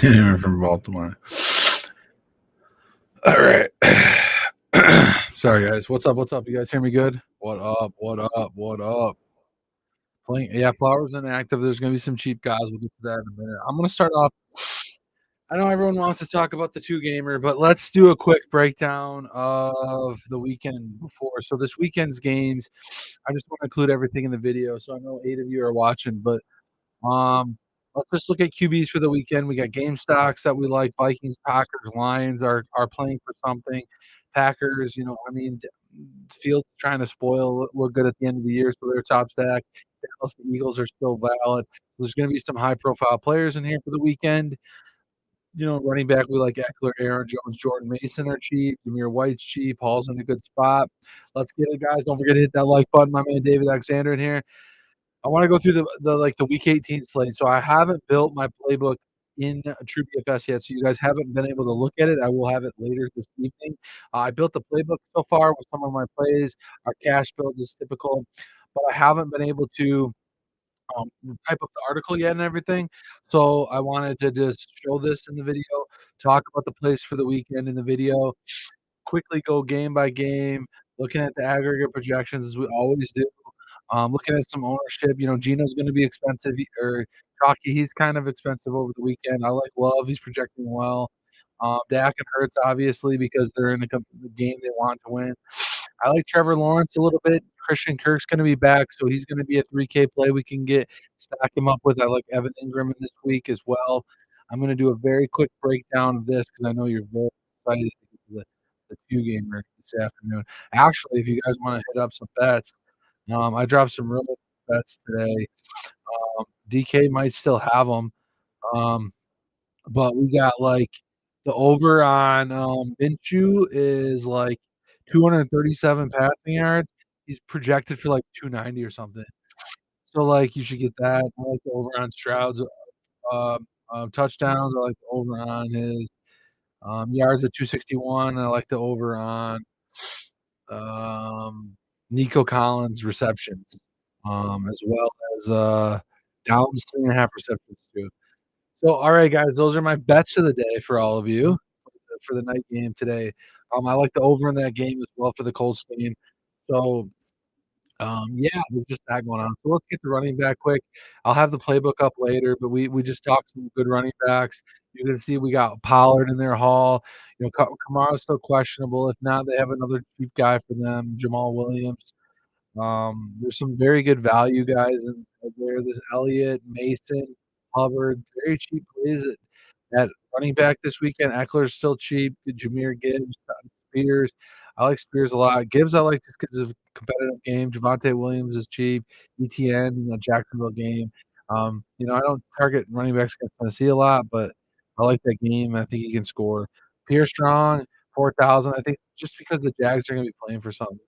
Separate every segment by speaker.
Speaker 1: Anyway, from Baltimore. All right. Sorry, guys. What's up? What's up? You guys hear me good? What up? What up? What up? Playing. Yeah, Flowers inactive. There's going to be some cheap guys. We'll get to that in a minute. I'm going to start off. I know everyone wants to talk about the two gamer, but let's do a quick breakdown of the weekend before. So this weekend's games, I just want to include everything in the video. So I know 8 of you are watching, but um, let's just look at QBs for the weekend. We got game stocks that we like. Vikings, Packers, Lions are playing for something. Packers, I mean, Fields trying to spoil look good at the end of the year, so they're top stack. Dallas, the Eagles are still valid. There's going to be some high profile players in here for the weekend. Running back, we like Eckler, Aaron Jones, Jordan Mason are cheap. Demir White's cheap. Hall's in a good spot. Let's get it, guys. Don't forget to hit that like button. My man David Alexander in here. I want to go through the week 18 slate. So I haven't built my playbook in True BFS yet. So you guys haven't been able to look at it. I will have it later this evening. I built the playbook so far with some of my plays. Our cash build is typical, but I haven't been able to type up the article yet and everything. So I wanted to just show this in the video, talk about the plays for the weekend in the video, quickly go game by game, looking at the aggregate projections as we always do. Looking at some ownership, Gino's going to be expensive, or Chalky, he's kind of expensive over the weekend. I like Love, he's projecting well. Dak and Hurts, obviously, because they're in the game they want to win. I like Trevor Lawrence a little bit. Christian Kirk's going to be back, so he's going to be a 3K play we can stack him up with. I like Evan Ingram in this week as well. I'm going to do a very quick breakdown of this because I know you're very excited to get to the two gamer this afternoon. Actually, if you guys want to hit up some bets, I dropped some really good bets today. DK might still have them, but we got like the over on Minshew is like 237 passing yards. He's projected for like 290 or something. So like you should get that. I like the over on Stroud's touchdowns. I like the over on his yards at 261. I like the over on um, Nico Collins receptions, as well as Downs 3.5 receptions too. So, all right, guys, those are my bets for the day for all of you for the night game today. I like the over in that game as well for the Colts game. So, yeah, there's just that going on. So let's get the running back quick. I'll have the playbook up later, but we just talked some good running backs. You can see we got Pollard in their haul. Kamara's still questionable. If not, they have another cheap guy for them, Jamal Williams. There's some very good value guys in there. There's Elliott, Mason, Hubbard, very cheap plays at running back this weekend. Eckler's still cheap. Jameer Gibbs, Spears. I like Spears a lot. Gibbs I like just because of competitive game. Javonte Williams is cheap. ETN in the Jacksonville game. I don't target running backs against Tennessee a lot, but I like that game. I think he can score. Pierre Strong, 4,000. I think just because the Jags are going to be playing for something.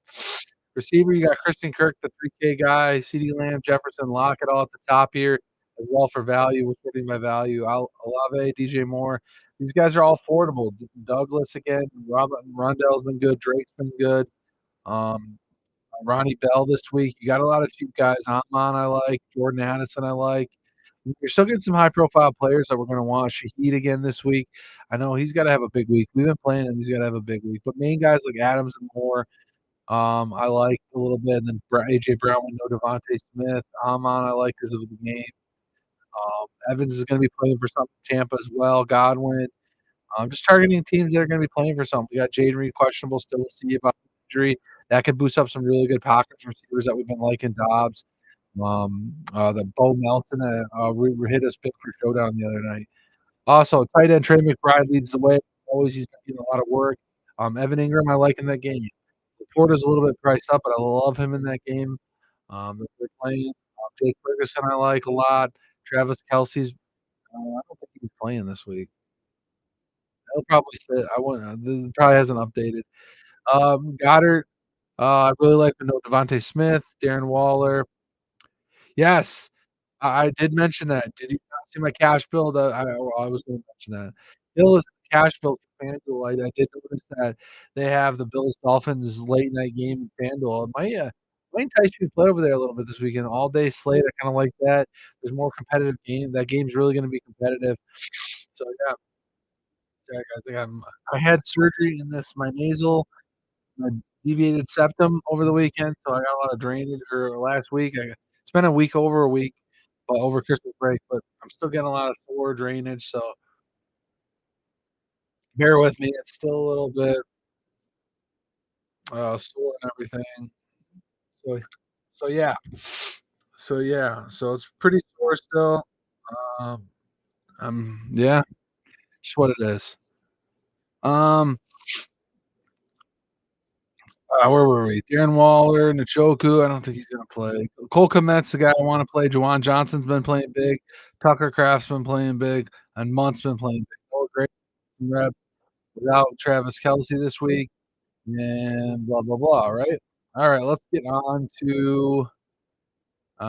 Speaker 1: Receiver, you got Christian Kirk, the 3K guy, CeeDee Lamb, Jefferson, Lockett all at the top here as well for value. We're sorting by value. Olave, DJ Moore. These guys are all affordable. Douglas again. Robert Rondell's been good. Drake's been good. Um, Ronnie Bell this week. You got a lot of cheap guys. Amon I like. Jordan Addison I like. You're still getting some high profile players that we're going to want. Shahid again this week. I know he's got to have a big week. We've been playing him. He's got to have a big week. But main guys like Adams and Moore, I like a little bit. And then AJ Brown with no Devontae Smith. Amon I like because of the game. Evans is going to be playing for something Tampa as well. Godwin. Just targeting teams that are going to be playing for something. We got Jaden Reed questionable still. We'll see about injury. That could boost up some really good Packers receivers that we've been liking. Dobbs. The Bo Melton hit us big for showdown the other night. Also, tight end Trey McBride leads the way. Always, he's been getting a lot of work. Evan Ingram, I like in that game. Porter's a little bit priced up, but I love him in that game. That they're playing. Jake Ferguson, I like a lot. Travis Kelsey's. I don't think he's playing this week. He'll probably sit. I wouldn't. Probably hasn't updated. Goddard. I really like to know Devontae Smith, Darren Waller. Yes, I did mention that. Did you not see my cash build? I was gonna mention that. Bill is cash build for FanDuel. I did notice that they have the Bills Dolphins late night game in FanDuel. It might might entice you to play over there a little bit this weekend. All day slate, I kinda like that. There's more competitive game. That game's really gonna be competitive. So, yeah, I think I had surgery in my nasal, my deviated septum over the weekend, so I got a lot of drainage or last week. It's been a week, over a week, over Christmas break, but I'm still getting a lot of sore drainage, so bear with me. It's still a little bit, sore and everything. So so yeah. So it's pretty sore still. Um, yeah, just what it is. Um, where were we? Darren Waller, Njoku, I don't think he's gonna play. Cole Kmet's the guy I wanna play. Juwan Johnson's been playing big. Tucker Kraft's been playing big, and Munt's been playing big. Noah Gray reps without Travis Kelce this week, and blah, blah, blah, right? Alright, let's get on to,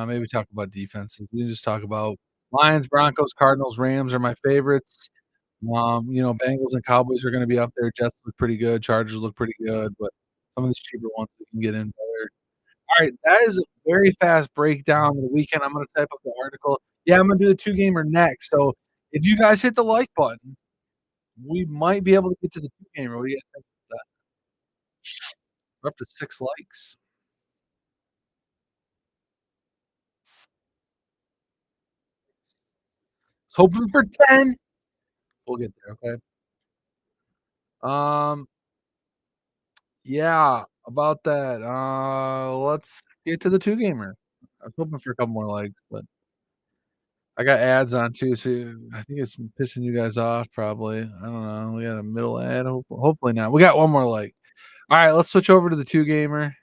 Speaker 1: maybe talk about defenses. We can just talk about Lions, Broncos, Cardinals, Rams are my favorites. Bengals and Cowboys are gonna be up there. Jets look pretty good. Chargers look pretty good, but some of these cheaper ones we can get in better. Alright, that is a very fast breakdown of the weekend. I'm gonna type up the article. Yeah, I'm gonna do the two-gamer next, so if you guys hit the like button, we might be able to get to the two-gamer. What do you guys think about that? We're up to 6 likes. Was hoping for 10. We'll get there, okay? Um, yeah, about that, let's get to the two-gamer. I was hoping for a couple more likes, but I got ads on too, so I think it's pissing you guys off probably. I don't know. We got a middle ad. Hopefully not. We got one more like. All right, let's switch over to the two gamer.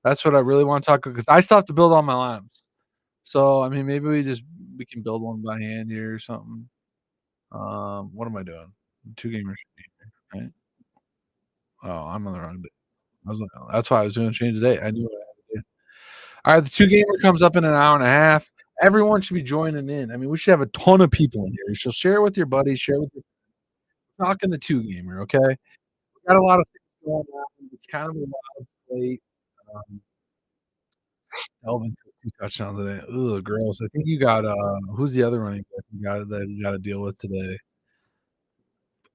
Speaker 1: That's what I really want to talk about because I still have to build all my lineups. So I mean, maybe we can build one by hand here or something. What am I doing? Two gamers, right? Oh, I'm on the wrong day. That's why I was going to change the date. I knew what I had to do. All right, the two gamer comes up in an hour and a half. Everyone should be joining in. I mean, we should have a ton of people in here. So share it with your buddies, share with your talking the two gamer, okay? We got a lot of things going on. It's kind of a wild slate. Um, Elvin took 2 touchdowns today. Ugh, gross. I think you got, who's the other running back you gotta deal with today?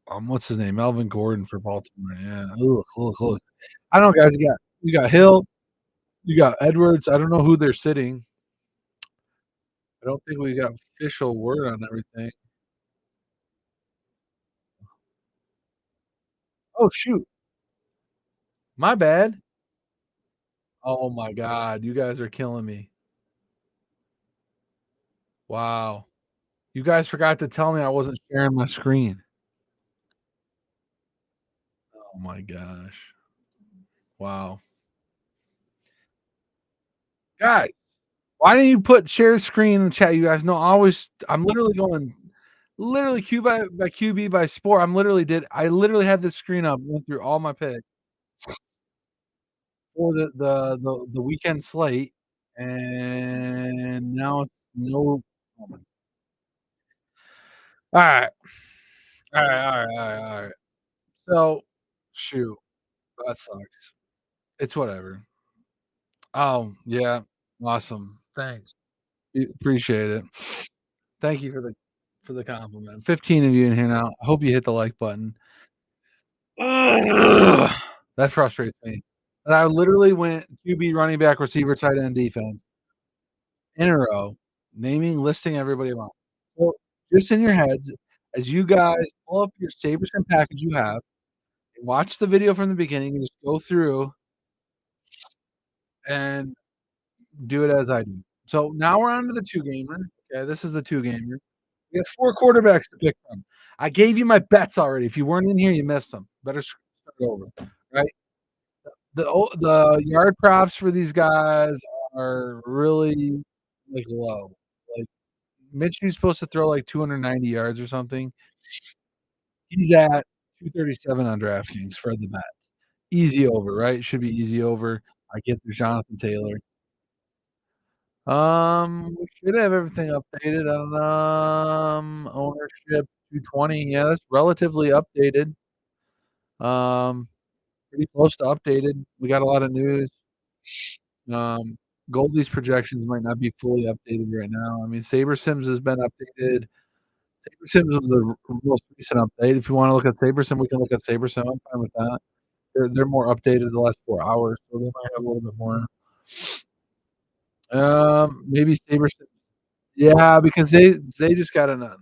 Speaker 1: What's his name? Melvin Gordon for Baltimore. Yeah. Ugh, ugh, ugh. I don't know, guys. You got Hill, you got Edwards. I don't know who they're sitting. I don't think we got official word on everything. Oh, shoot. My bad. Oh my god, you guys are killing me. Wow. You guys forgot to tell me I wasn't sharing my screen. Oh my gosh. Wow. Guys, why didn't you put share screen in the chat? You guys know I'm literally going literally Q by QB by sport. I literally had this screen up, went through all my picks for the weekend slate, and now it's no. Oh my, alright. Alright. So, shoot, that sucks. It's whatever. Oh, yeah. Awesome. Thanks. Appreciate it. Thank you for the compliment. 15 of you in here now. I hope you hit the like button. Ugh, that frustrates me. And I literally went QB, running back, receiver, tight end, defense in a row, listing everybody I'm on. So, just in your heads, as you guys pull up your SaberSim package you have, and watch the video from the beginning and just go through and do it as I do. So, now we're on to the two gamer. Okay, this is the two gamer. We have 4 quarterbacks to pick from. I gave you my bets already. If you weren't in here, you missed them. Better start over, right? The yard props for these guys are really, like, low. Like, Mitchell's supposed to throw, like, 290 yards or something. He's at 237 on DraftKings for the bet. Easy over, right? Should be easy over. I get there's Jonathan Taylor. We should have everything updated on, ownership 220. Yeah, that's relatively updated. Um, Pretty close to updated. We got a lot of news. Um, Goldie's projections might not be fully updated right now. I mean, Saber Sims has been updated. Saber Sims was the most recent update. If you wanna look at Saber Sim, we can look at Saber Sim. I'm fine with that. They're more updated the last 4 hours, so they might have a little bit more. Maybe Saber Sim. Yeah, because they just got an no.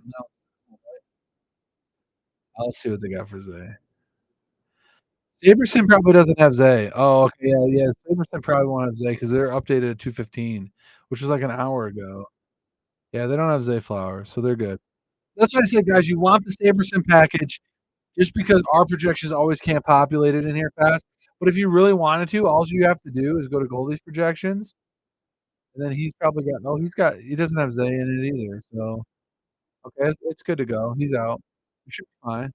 Speaker 1: Let's see what they got for Zay. Sabersim probably doesn't have Zay. Oh, okay, yeah, yeah, Sabersim probably won't have Zay because 'cause they're updated at 2:15, which was like an hour ago. Yeah, they don't have Zay flowers, so they're good. That's why I said, guys, you want the Sabersim package just because our projections always can't populate it in here fast, but if you really wanted to, all you have to do is go to Goldie's projections, and then he's probably got he doesn't have Zay in it either, so okay, it's good to go. He's out. We should be fine.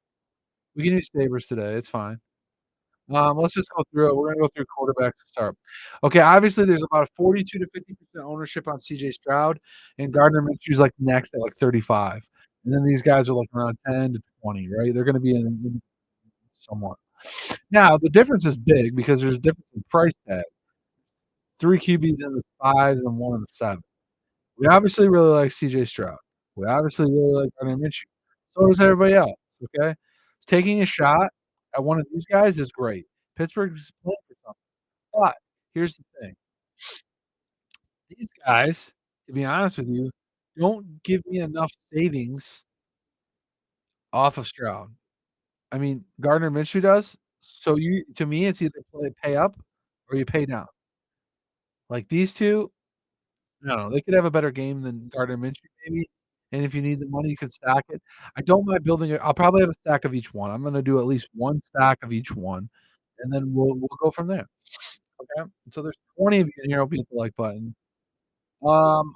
Speaker 1: We can use Sabers today, it's fine. Let's just go through it. We're gonna go through quarterbacks to start. Okay, obviously, there's about 42 to 50% ownership on CJ Stroud, and Gardner Minshew's, like, next at, like, 35. And then these guys are, like, around 10 to 20, right? They're gonna be in somewhat. Now, the difference is big because there's a difference in price tag. 3 QBs in the 5s and 1 in the 7. We obviously really like CJ Stroud. We obviously really like Gardner Minshew. So does everybody else, okay? Taking a shot at one of these guys is great. Pittsburgh's playing for something. But here's the thing, these guys, to be honest with you, don't give me enough savings off of Stroud. I mean, Gardner Minshew does. So you to me, it's either pay up or you pay down. Like these 2, I don't know, they could have a better game than Gardner Minshew maybe, and if you need the money, you can stack it. I don't mind building it. I'll probably have a stack of each one. I'm gonna do at least 1 stack of each one, and then we'll go from there. Okay? So there's 20 of you in here. Hope you hit the like button. Um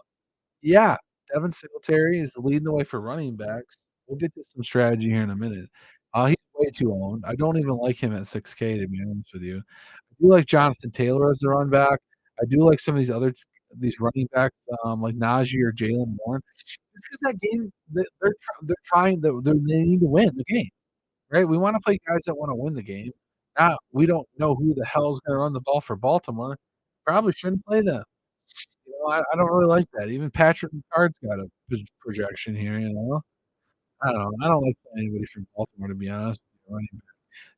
Speaker 1: Yeah, Devin Singletary is leading the way for running backs. We'll get to some strategy here in a minute. He's way too owned. I don't even like him at 6K to be honest with you. I do like Jonathan Taylor as the run back. I do like some of these running backs, like Najee or Jaylen Warren. Just 'cause that game they're trying they need to win the game, right? We wanna play guys that wanna win the game. Not we don't know who the hell is gonna run the ball for Baltimore. Probably shouldn't play them. You know, I don't really like that. Even Patrick Ricard's got a projection here, you know? I don't know. I don't like anybody from Baltimore, to be honest with you, running back.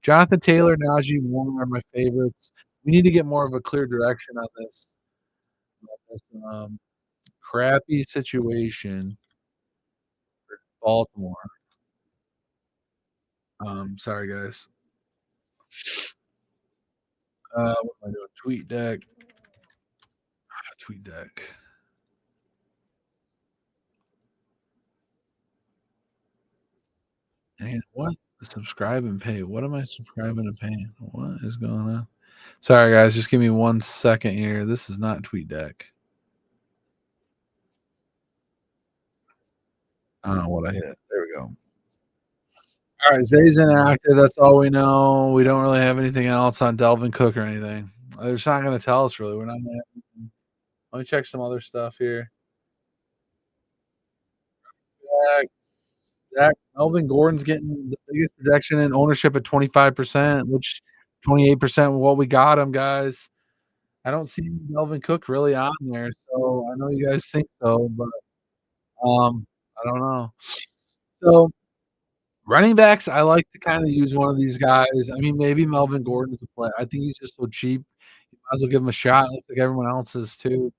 Speaker 1: Jonathan Taylor, Najee Warren are my favorites. We need to get more of a clear direction on this crappy situation for Baltimore. Sorry, guys. What am I doing? TweetDeck. And what? Subscribe and pay. What am I subscribing and paying? What is going on? Sorry, guys. Just give me 1 second here. This is not TweetDeck. I don't know what I hit. There we go. All right, Zay's inactive. That's all we know. We don't really have anything else on Delvin Cook or anything. They're just not going to tell us really. We're not going to. Let me check some other stuff here. Zach, Melvin Gordon's getting the biggest projection in ownership at 25%, which 28% what we got him, guys. I don't see Melvin Cook really on there, so I know you guys think so, but I don't know. So running backs, I like to kinda use one of these guys. I mean, maybe Melvin Gordon's a play. I think he's just so cheap. You might as well give him a shot. Looks like everyone else is too.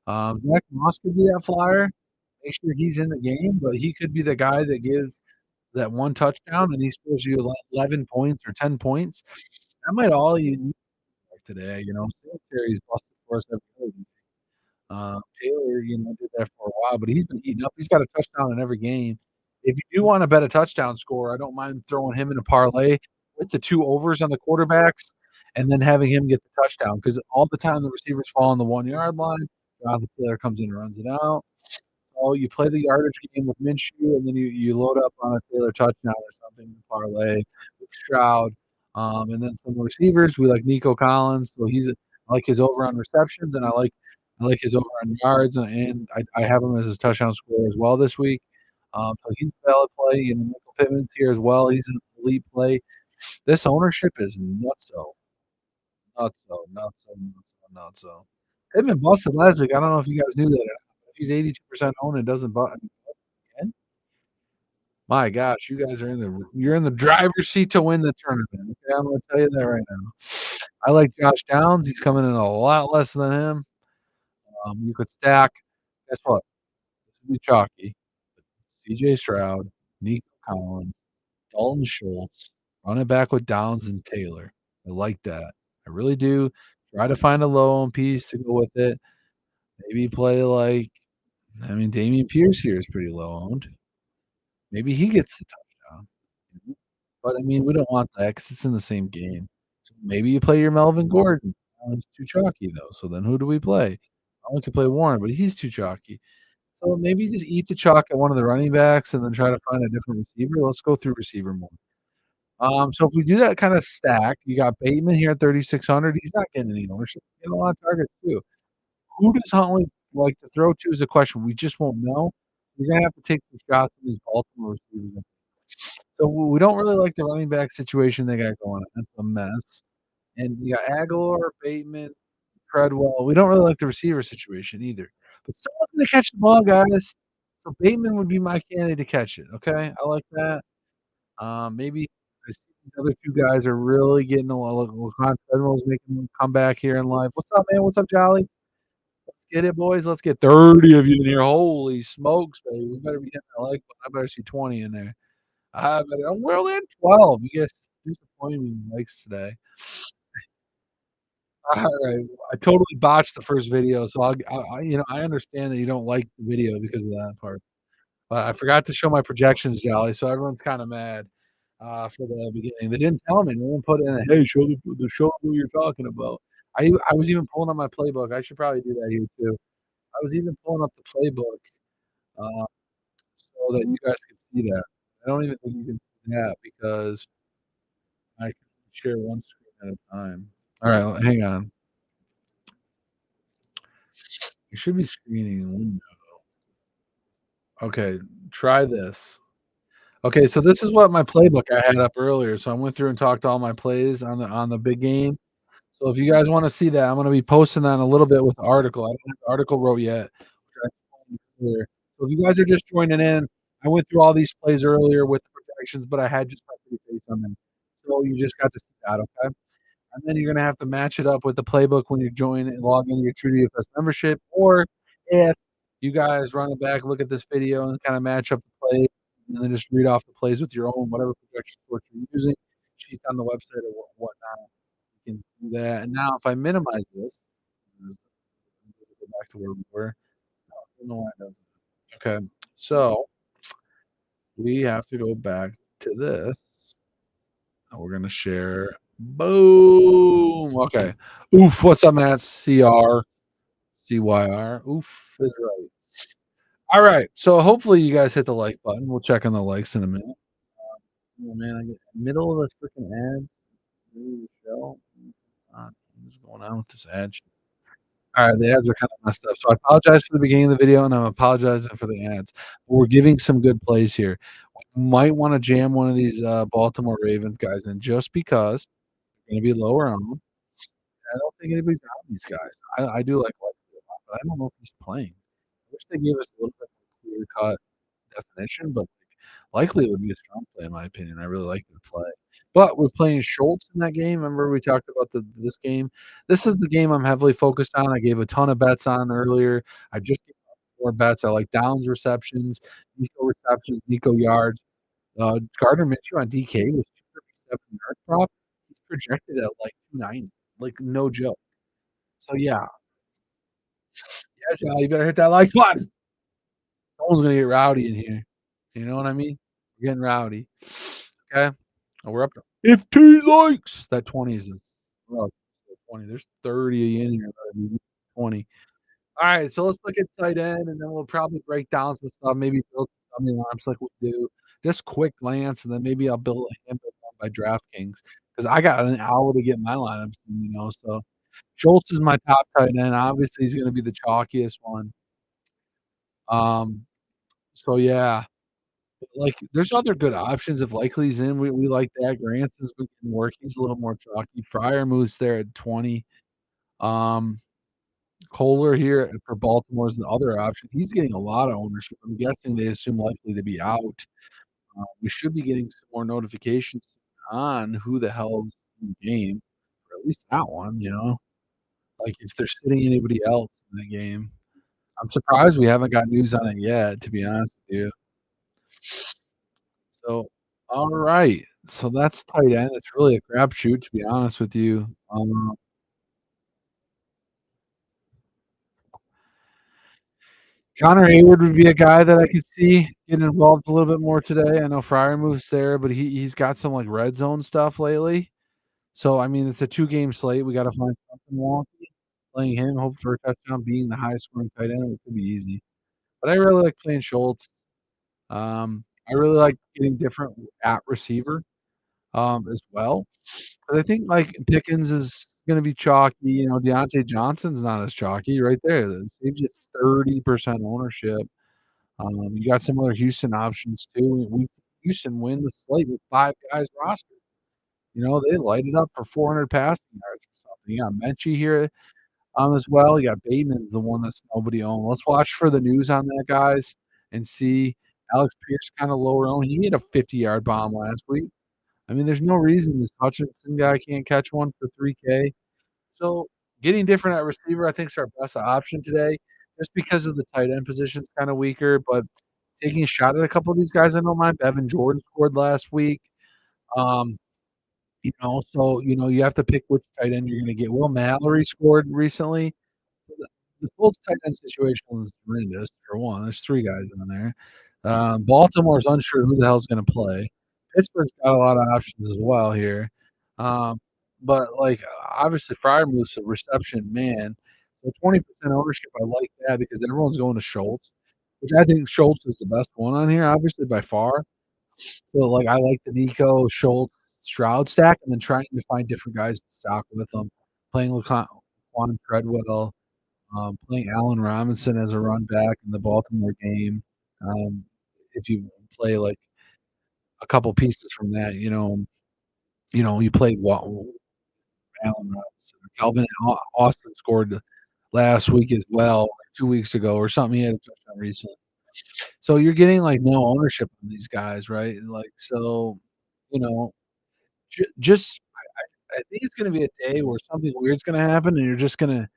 Speaker 1: Zach Moss could be that flyer. Make sure he's in the game, but he could be the guy that gives that 1 touchdown and he scores you 11 points or 10 points. That might all you need today, you know. Singletary's busted for us every other week. Taylor, did that for a while, but he's been heating up. He's got a touchdown in every game. If you do wanna bet a touchdown score, I don't mind throwing him in a parlay with the 2 overs on the quarterbacks and then having him get the touchdown because all the time the receivers fall on the 1-yard line, Jonathan Taylor comes in and runs it out. So you play the yardage game with Minshew, and then you load up on a Taylor touchdown or something to parlay with Stroud. And then some receivers, we like Nico Collins, so I like his over on receptions, and I like his over on yards, and I have him as his touchdown scorer as well this week. So he's a valid play. Michael Pittman's here as well. He's an elite play. This ownership is nutso, nutso, nutso, nutso, nutso. Pittman busted last week. I don't know if you guys knew that or not. If he's 82% owned and doesn't bu again, my gosh, you guys are you're in the driver's seat to win the tournament, okay? I'm gonna tell you that right now. I like Josh Downs. He's coming in a lot less than him. You could stack guess what? This would be chalky. CJ Stroud, Nico Collins, Dalton Schultz, run it back with Downs and Taylor. I like that. I really do. Try to find a low owned piece to go with it. Maybe play like I mean, Dameon Pierce here is pretty low owned. Maybe he gets the touchdown. But, I mean, we don't want that because it's in the same game. So maybe you play your Melvin Gordon. He's too chalky, though, so then who do we play? I could play Warren, but he's too chalky. So maybe just eat the chalk at one of the running backs and then try to find a different receiver. Let's go through receiver more. So if we do that kinda stack, you got Bateman here at 3,600. He's not getting any ownership. He's getting a lot of targets too. Who does Huntley like to throw to is the question. We just won't know. We're gonna have to take some shots at these Baltimore receivers. So we don't really like the running back situation they got going on. It's a mess. And you got Aguilar, Bateman, Treadwell. We don't really like the receiver situation either. But someone's gonna catch the ball, guys. So Bateman would be my candidate to catch it, okay? I like that. Maybe I see these other 2 guys are really getting a lot of Laquan Treadwell's making a comeback here in life. What's up, man? What's up, Jolly? Let's get it, boys. Let's get 30 of you in here. Holy smokes, baby. We better be hitting that like button. I better see 20 in there. I better we're only at 12. You guys disappointed me in likes today. Alright. I totally botched the first video, so I understand that you don't like the video because of that part. But I forgot to show my projections, Jolly, so everyone's kinda mad, for the beginning. They didn't tell me. No one put in a, "Hey, show who you're talking about." I was even pulling up my playbook. I should probably do that here too. I was even pulling up the playbook, uh, so that you guys can see that. I don't even think you can see that because I can share one screen at a time. Alright, hang on. You should be screening a window. Okay, try this. Okay, so this is what my playbook I had up earlier. So I went through and talked all my plays on the big game. So if you guys wanna see that, I'm gonna be posting that in a little bit with the article. I don't have the article wrote yet, which I told you earlier. So if you guys are just joining in, I went through all these plays earlier with the projections, but I had just my pretty face on them. So you just got to see that, okay? And then you're gonna have to match it up with the playbook when you join and log into your True DFS membership, or if you guys run it back, look at this video, and kinda match up the plays, and then just read off the plays with your own whatever projection source you're using, sheet on the website or whatnot. You can do that. And now if I minimize this, go back to where we were. I don't know why it doesn't. Okay, so we have to go back to this. And we're gonna share. Boom. Okay. Oof. What's up, Matt? CYR. Oof is right. All right. So hopefully you guys hit the like button. We'll check on the likes in a minute. Oh man, I get middle of the freaking ad. Really, show. What's going on with this ad? Alright, the ads are kinda messed up, so I apologize for the beginning of the video, and I'm apologizing for the ads. But we're giving some good plays here. We might wanna jam one of these, Baltimore Ravens guys in just because they're gonna be lower on. I don't think anybody's on these guys. I do like Likely a lot, but I don't know if he's playing. I wish they gave us a little bit more clear cut definition, but, Likely would be a strong play in my opinion. I really like the play. But we're playing Schultz in that game. Remember we talked about this game? This is the game I'm heavily focused on. I gave a ton of bets on earlier. I just gave out 4 bets. I like Downs receptions, Nico yards. Gardner Minshew on DK was 237 yard prop. He's projected at like 290, like no joke. So yeah, Joe, you better hit that like button. Someone's gonna get rowdy in here. You know what I mean? We're getting rowdy. Okay. And we're up to 15 likes. That 20 is well, 20. There's 30 in here. 20. All right, so let's look at tight end, and then we'll probably break down some stuff, maybe build some dummy lineups like we do. Just quick glance, and then maybe I'll build a handle by DraftKings because I got an hour to get my lineups, so Schultz is my top tight end. Obviously, he's gonna be the chalkiest one. Um, so yeah. Like, there's other good options if Likely's in, we like that. Granson's been getting work, he's a little more chalky. Fryer moves there at 20. Um, Kohler here for Baltimore is the other option. He's getting a lot of ownership. I'm guessing they assume likely to be out. We should be getting some more notifications on who the hell's in the game, or at least that one, like if they're sitting anybody else in the game. I'm surprised we haven't got news on it yet, to be honest with you. So, all right. So that's tight end. It's really a crapshoot, to be honest with you. Connor Hayward would be a guy that I could see getting involved a little bit more today. I know Fryer moves there, but he's got some like red zone stuff lately. So I mean, it's a 2-game slate. We got to find something wonky. Playing him, hope for a touchdown, being the highest scoring tight end, it could be easy. But I really like playing Schultz. I really like getting different at receiver as well. But I think like Pickens is going to be chalky. Deontay Johnson's not as chalky right there. That saves you 30% ownership. You got some other Houston options too. Houston win the slate with 5 guys rostered. They light it up for 400 passing yards or something. You got Menchie here as well. You got Bateman's the one that's nobody owned. Let's watch for the news on that, guys, and see. Alex Pierce kind of lower owned. He hit a 50-yard bomb last week. I mean, there's no reason this Hutchinson guy can't catch one for 3K. So getting different at receiver, I think, is our best option today, just because of the tight end position's kind of weaker. But taking a shot at a couple of these guys, I don't mind. Evan Jordan scored last week. Um, so you have to pick which tight end you're going to get. Will Mallory scored recently. The Colts tight end situation is horrendous. For one, there's 3 guys in there. Baltimore's unsure who the hell's going to play. Pittsburgh's got a lot of options as well here. Um, but like obviously Fryer moves to reception man. So 20% ownership, I like that because everyone's going to Schultz, which I think Schultz is the best one on here, obviously by far. So like I like the Nico Schultz Stroud stack, and then trying to find different guys to stock with them. Playing Laquan Treadwell, playing Allen Robinson as a run back in the Baltimore game. Um, if you play like a couple pieces from that, you played Allen Robinson. Calvin Austin scored last week as well, like 2 weeks ago or something. He had a touchdown recently. So you're getting like no ownership on these guys, right? Like so, you know, just I think it's gonna be a day where something weird's gonna happen, and you're just gonna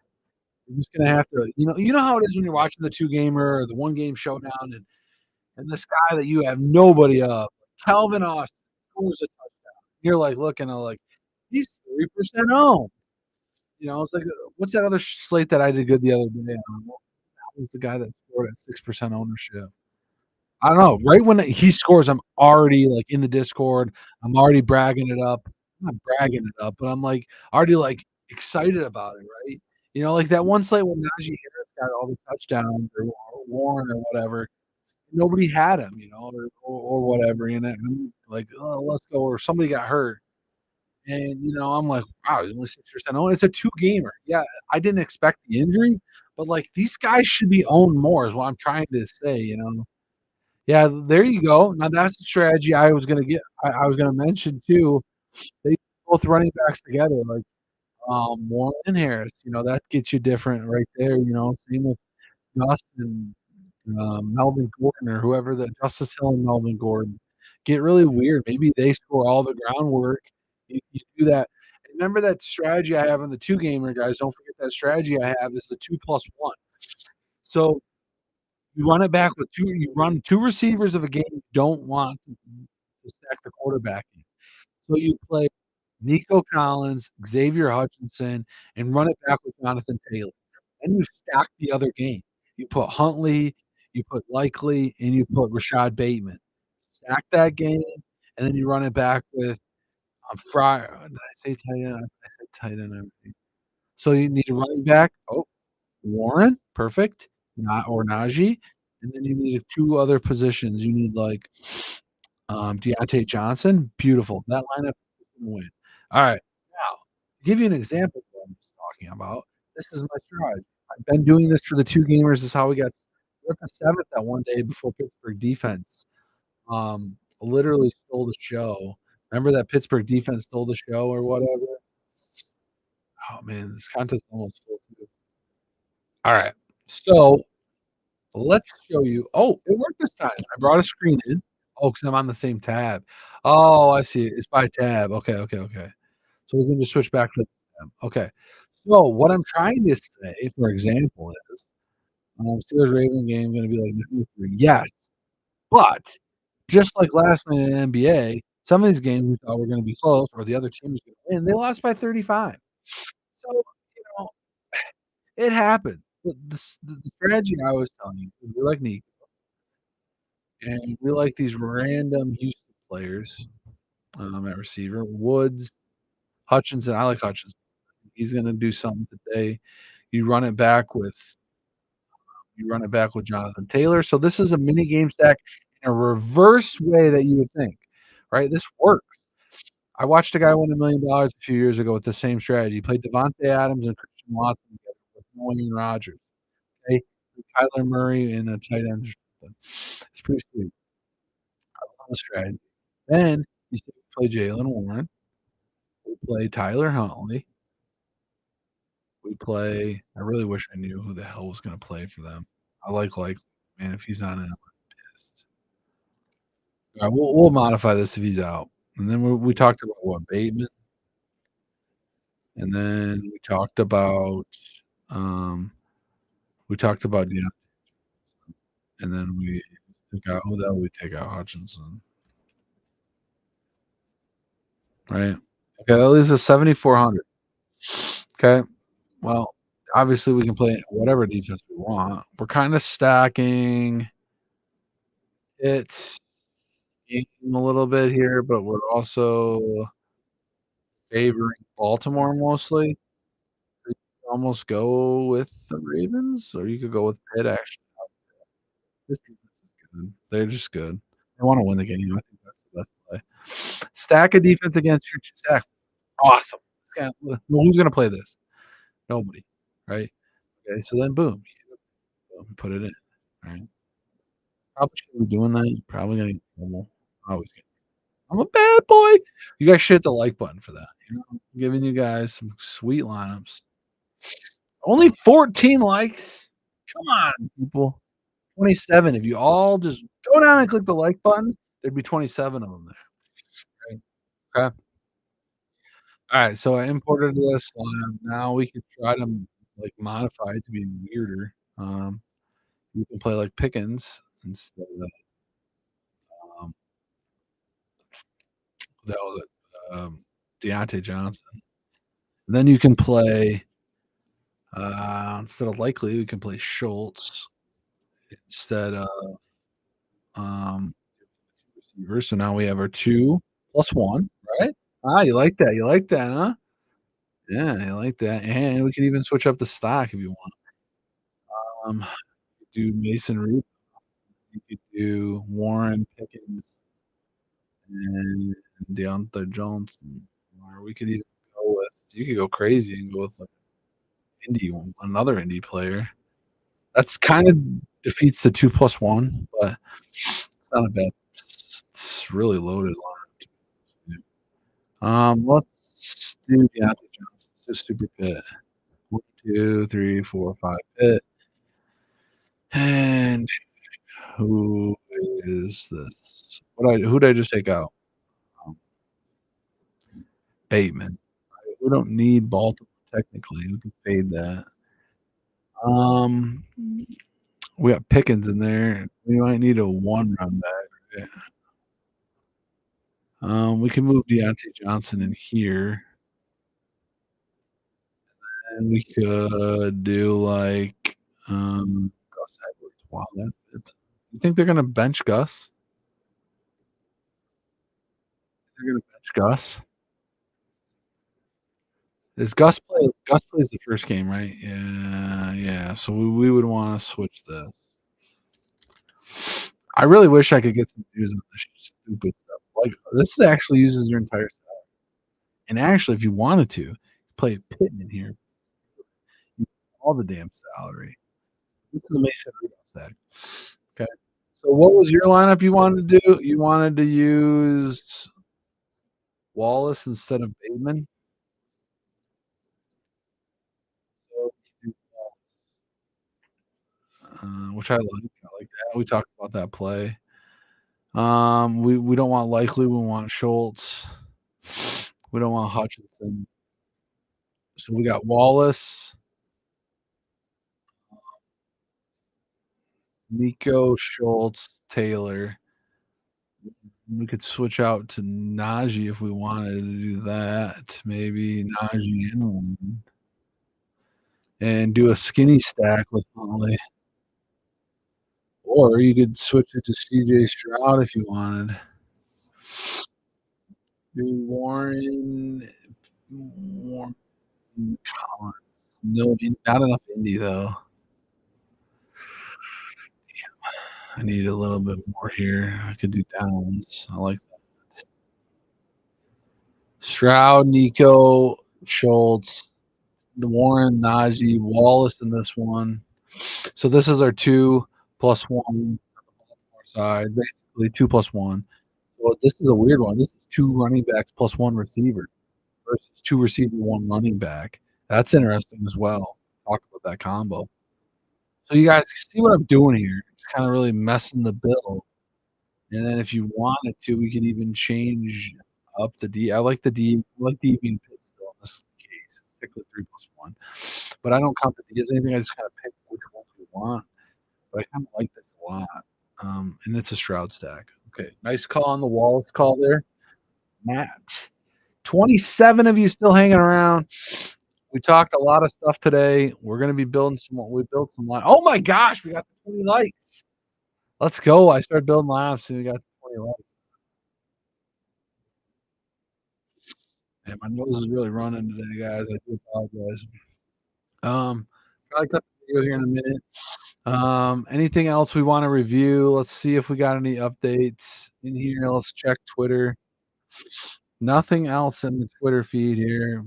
Speaker 1: have to, how it is when you're watching the 2-gamer or the 1-game showdown, and this guy that you have nobody of, Calvin Austin, scores a touchdown. You're like looking at like he's 3% owned. It's like what's that other slate that I did good the other day on? That was the guy that scored at 6% ownership. I don't know. Right when he scores, I'm already like in the Discord. I'm already bragging it up. I'm not bragging it up, but I'm like already like excited about it, right? Like that one slate when Najee Harris got all the touchdowns or Warren or whatever. Nobody had him, or whatever. And I'm like, oh, let's go. Or somebody got hurt. And I'm like, wow, he's only 6% owned. It's a 2-gamer. Yeah, I didn't expect the injury, but like these guys should be owned more, is what I'm trying to say. Yeah, there you go. Now that's the strategy I was gonna get. I was gonna mention too. They both running backs together, like Warren and Harris. That gets you different right there. Same with Justin, Melvin Gordon, or whoever the Justice Hill and Melvin Gordon get really weird. Maybe they score all the groundwork. You do that. Remember that strategy I have on the 2-gamer, guys. Don't forget that strategy I have is the 2+1. So you run it back with 2. You run 2 receivers of a game you don't want to stack the quarterback in. So you play Nico Collins, Xavier Hutchinson, and run it back with Jonathan Taylor. Then you stack the other game. You put Huntley, you put Likely, and you put Rashad Bateman. Stack that game, and then you run it back with Fryer. Did I say tight end? I said tight end. So you need a running back. Oh, Warren, perfect. Not or Najee, and then you need 2 other positions. You need like Deontay Johnson, beautiful. That lineup is gonna win. Alright, now, to give you an example of what I'm talking about, this is my strategy. I've been doing this for the 2 gamers. This is how we're up to 7th that one day before Pittsburgh defense, literally stole the show. Remember that Pittsburgh defense stole the show or whatever? Oh, man, this contest almost full too. Alright. So, let's show you oh, it worked this time. I brought a screen in. Oh, because 'cause I'm on the same tab. Oh, I see it. It's by tab. Okay, okay, okay. So we can just switch back to the tab. Okay. So, what I'm trying to say, for example, is, Steelers-Ravens game gonna be like 3. Yes, but just like last night in the NBA, some of these games we thought were gonna be close or the other team was gonna win, they lost by 35. So, you know, it happens. But the strategy I was telling you, we like Neek, and we like these random Houston players, at receiver. Woods, Hutchinson, I like Hutchinson. He's gonna do something today. You run it back with you run it back with Jonathan Taylor. So this is a mini game stack in a reverse way that you would think, right? This works. I watched a guy win $1,000,000 a few years ago with the same strategy. He played Devontae Adams and Christian Watson together with no Aaron Rodgers, okay? Kyler Murray and a tight end or something. It's pretty sweet. I love the strategy. Then you see we play Jaylen Warren, we play Tyler Huntley, we play I really wish I knew who the hell was gonna play for them. I like, man, if he's not in, I'm pissed. We'll modify this if he's out. And then we talked about what, Bateman? And then um, we talked about, and then we took out who the hell we take out? Hutchinson, right? Okay, that leaves us 7,400. Okay, well, obviously we can play whatever defense we want. We're kinda stacking it in a little bit here, but we're also favoring Baltimore mostly. So you could almost go with the Ravens, or you could go with Pitt, actually. This defense is good. They're just good. They wanna win the game. I think that's the best play. Stack a defense against your stack. Awesome. Well, who's gonna play this? Nobody, right? Okay, so then boom, put it in, right? Probably shouldn't be doing that. Probably gonna get in trouble. Always get I'm a bad boy. You guys should hit the like button for that, I'm giving you guys some sweet lineups. Only 14 likes? Come on, people. 27. If you all just go down and click the like button, there'd be 27 of them there, right? Okay. Alright, so I imported this lineup. Now we can try to, like, modify it to be weirder. You can play, like, Pickens instead of, um, that was it, Deontay Johnson. Then you can play, instead of Likely, we can play Schultz instead of, um, receiver. So now we have our 2 plus 1, right? Ah, you like that, huh? Yeah, I like that, and we could even switch up the stock if you want. Do Mason Reed, you could do Warren Pickens and Deontay Johnson, or we could even go with you could go crazy and go with, like, another indie player. That's kind of defeats the 2 plus 1, but it's not a bad it's really loaded line. Let's do Deontay Johnson. Let's do Super Pit. 1, 2, 3, 4, 5 Pit. And who is this? Who did I just take out? Um, Bateman. We don't need Baltimore technically. We can fade that. Um, we got Pickens in there. We might need a one run back. Right? We can move Deontay Johnson in here, and we could do like Gus Edwards. Wow, that fits. You think they're gonna bench Gus? They're gonna bench Gus? Is Gus play Gus plays the first game, right? Yeah, yeah, so we would wanna switch this. I really wish I could get some news on this stupid stuff. Like, this actually uses your entire and actually, if you wanted to, play Pittman here, all the damn salary. This is the Mason Rudolph sack. Okay. So what was your lineup you wanted to do? You wanted to use Wallace instead of Bateman? So you do Wallace. which I like that. We talked about that play. We don't want Likely, we want Schultz. We don't want Hutchinson. So we got Wallace, Nico, Schultz, Taylor. We could switch out to Najee if we wanted to do that. Maybe Najee and do a skinny stack with Huntley. Or you could switch it to CJ Stroud if you wanted. Do Warren Collins. No, not enough Indy though. I need a little bit more here. I could do Downs. I like Stroud, Nico, Schultz, Warren, Najee, Wallace in this one. So this is our 2+1 on the Baltimore side, basically 2+1. Well, this is a weird one. This is 2 running backs plus 1 receiver versus 2 receivers, 1 running back. That's interesting as well. Talk about that combo. So you guys see what I'm doing here. It's kind of really messing the bill. And then if you wanted to, we could even change up the D. I like the D. I like D being pit still in this case. Stick with 3+1. But I don't count the D as anything. I just kind of pick which ones we want. But I kind of like this a lot. And it's a Stroud stack. Okay. Nice call on the Wallace call there. Matt. 27 of you still hanging around. We talked a lot of stuff today. We're going to be building some. We built some. Oh my gosh, we got 20 likes. Let's go. I started building lineups and we got 20 likes. Man, my nose is really running today, guys. I do apologize. Probably cut the video here in a minute. Anything else we want to review? Let's see if we got any updates in here. Let's check Twitter. Nothing else in the Twitter feed here.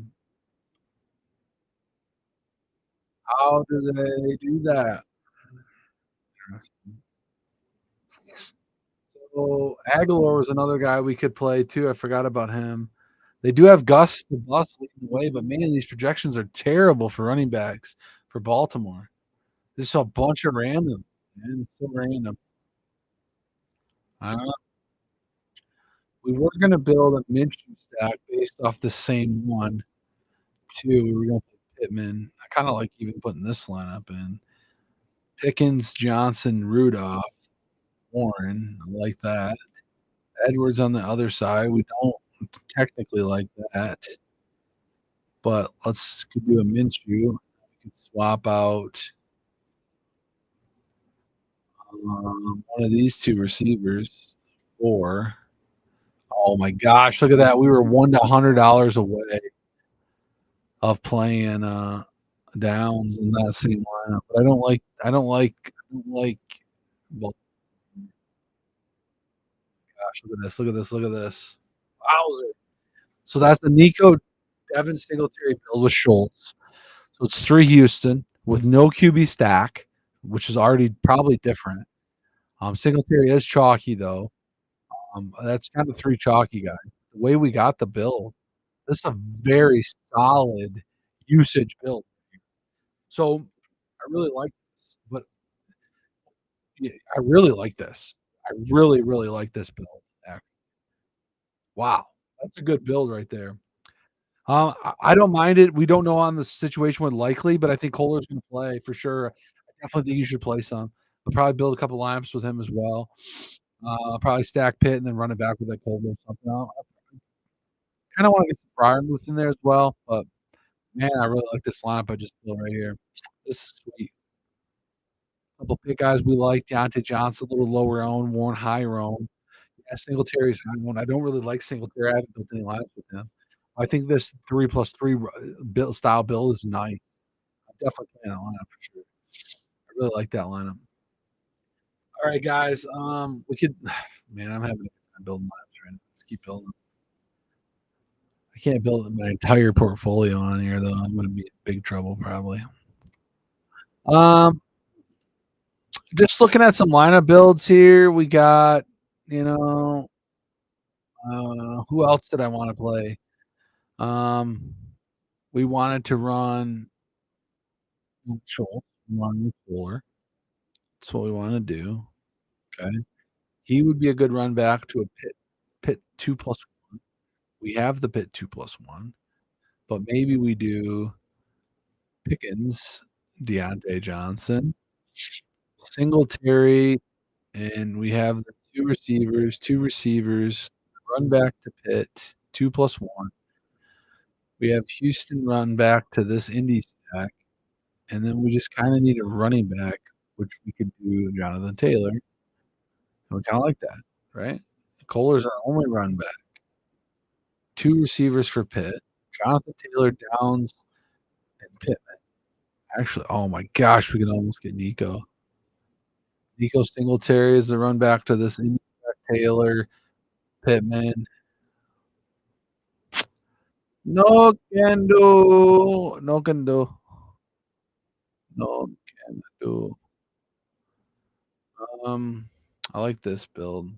Speaker 1: How do they do that? So Aguilar was another guy we could play too. I forgot about him. They do have Gus the Bus leading the way, but man, these projections are terrible for running backs for Baltimore. This is a bunch of random, man. It's so random. I don't know. We were going to build a Minshew stack based off the same one, too. We were going to put Pittman. I kind of like even putting this lineup in. Pickens, Johnson, Rudolph, Warren. I like that. Edwards on the other side. We don't technically like that. But let's could do a Minshew. We could swap out one of these 2 receivers for. Oh my gosh, look at that. We were $1 to $100 away of playing Downs in that same lineup. But I don't like well gosh, look at this. Wowzer. So that's the Nico Devin Singletary build with Schultz. So it's 3 Houston with no QB stack, which is already probably different. Singletary is chalky though. That's kind of 3 chalky guys. The way we got the build, this is a very solid usage build. So I really like this, but yeah, I really like this. I really, really like this build. Wow, that's a good build right there. I don't mind it. We don't know on the situation with Likely, but I think Kohler's going to play for sure. I definitely think you should play some. I'll probably build a couple lineups with him as well. I'll probably stack Pitt and then run it back with like Kohler or something. I kind of want to get some Fryermuth in there as well, but man, I really like this lineup I just built right here. This is sweet. Couple pick guys we like: Deontay Johnson, a little lower owned, Warren higher owned. Yeah, Singletary's high owned. I don't really like Singletary. I haven't built any lineups with him. I think this 3+3 build style build is nice. I'm definitely playing that lineup for sure. I really like that lineup. All right, guys. We could, man, I'm having a good time building lineups right now. Let's keep building. I can't build my entire portfolio on here though. I'm going to be in big trouble probably. Um, just looking at some lineup builds here. We got, you know, who else did I want to play? Um, we wanted to run Schultz, we wanted Fuller. That's what we wanna do, okay? He would be a good run back to a Pitt 2+1. We have the Pitt 2+1, but maybe we do Pickens, Deontay Johnson, Singletary, and we have the 2 receivers, run back to Pitt, 2+1. We have Houston run back to this Indy stack, and then we just kinda need a running back, which we could do Jonathan Taylor, and we kinda like that, right? Kolar's our only run back. 2 receivers for Pitt, Jonathan Taylor, Downs, and Pittman. Actually, oh my gosh, we could almost get Nico. Nico Singletary is the run back to this Indy stack, Taylor, Pittman. No can do. No can do. No can do. Um, I like this build.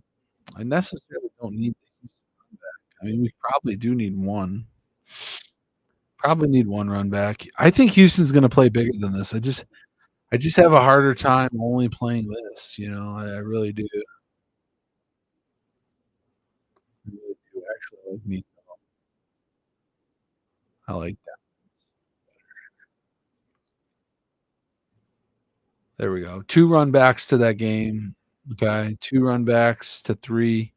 Speaker 1: I necessarily don't need the Houston run back. I mean, we probably do need one. Probably need one run back. I think Houston's gonna play bigger than this. I just have a harder time only playing this, you know, I really do. I really do actually like Nico. I like that. There we go. 2 run backs to that game, okay? 2 run backs to 3.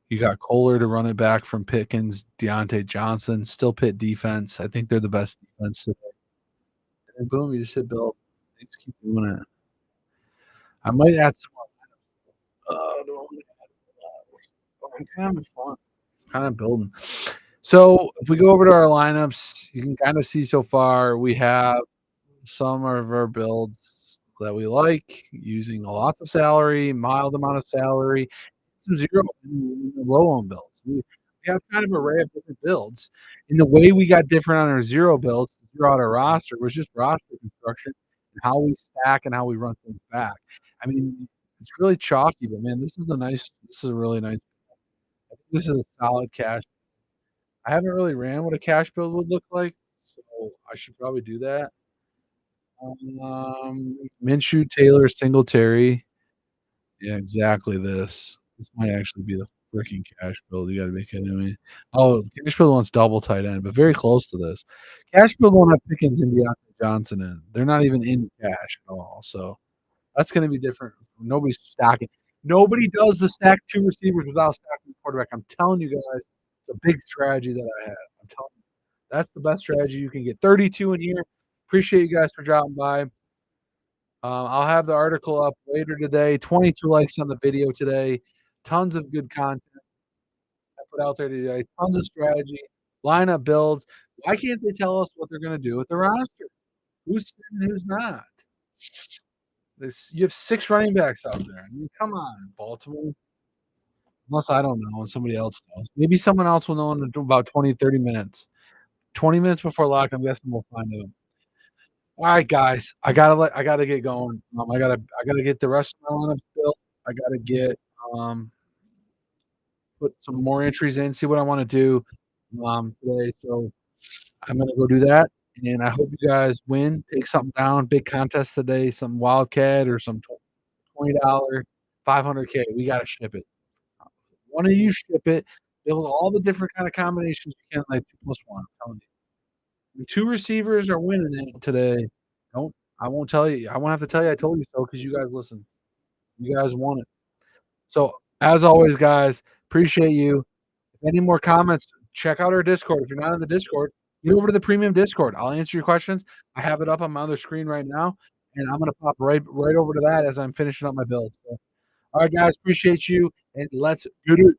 Speaker 1: You got Kohler to run it back from Pickens, Deontay Johnson, still Pitt defense. I think they're the best defense today. And boom, you just hit build. They just keep doing it. I might add some more lineups. Do I wanna I'm kind of fun, kind of building. So if we go over to our lineups, you can kind of see so far we have some of our builds that we like using lots of salary, mild amount of salary, some zero and low on builds. We have kind of an array of different builds. And the way we got different on our zero builds to zero out our roster was just roster construction and how we stack and how we run things back. I mean, it's really chalky, but man, this is a really nice. I think this is a solid cash. I haven't really ran what a cash build would look like, so I should probably do that. Minshew, Taylor, Singletary. Yeah, exactly this. This might actually be the freaking cash build, you gotta be kidding me. Oh, cash build wants double tight end, but very close to this. Cash build won't have Pickens and Deontay Johnson in. They're not even in cash at all, so that's gonna be different. Nobody's stacking. Nobody does the stack 2 receivers without stacking the quarterback. I'm telling you guys, it's a big strategy that I have. I'm telling you. That's the best strategy you can get. 32 in here. Appreciate you guys for dropping by. I'll have the article up later today. 22 likes on the video today. Tons of good content I put out there today. Tons of strategy, lineup builds. Why can't they tell us what they're going to do with the roster? Who's in, who's not? You have 6 running backs out there. I mean, come on, Baltimore. Unless I don't know and somebody else knows. Maybe someone else will know in about 20, 30 minutes. 20 minutes before lock, I'm guessing we'll find out. All right, guys. I gotta get going. I gotta get the rest of my lineups built. I gotta get put some more entries in, see what I want to do today. So I'm gonna go do that. And I hope you guys win. Take something down. Big contest today, some wildcat or some $20, 500K. We gotta ship it. One of you ship it. Build all the different kind of combinations you can, like 2+1. I'm telling you. The 2 receivers are winning it today. Don't I won't tell you. I won't have to tell you I told you so because you guys listen. You guys want it. So, as always, guys, appreciate you. If any more comments, check out our Discord. If you're not in the Discord, get over to the premium Discord. I'll answer your questions. I have it up on my other screen right now, and I'm gonna pop right over to that as I'm finishing up my build. So, all right, guys, appreciate you, and let's get it.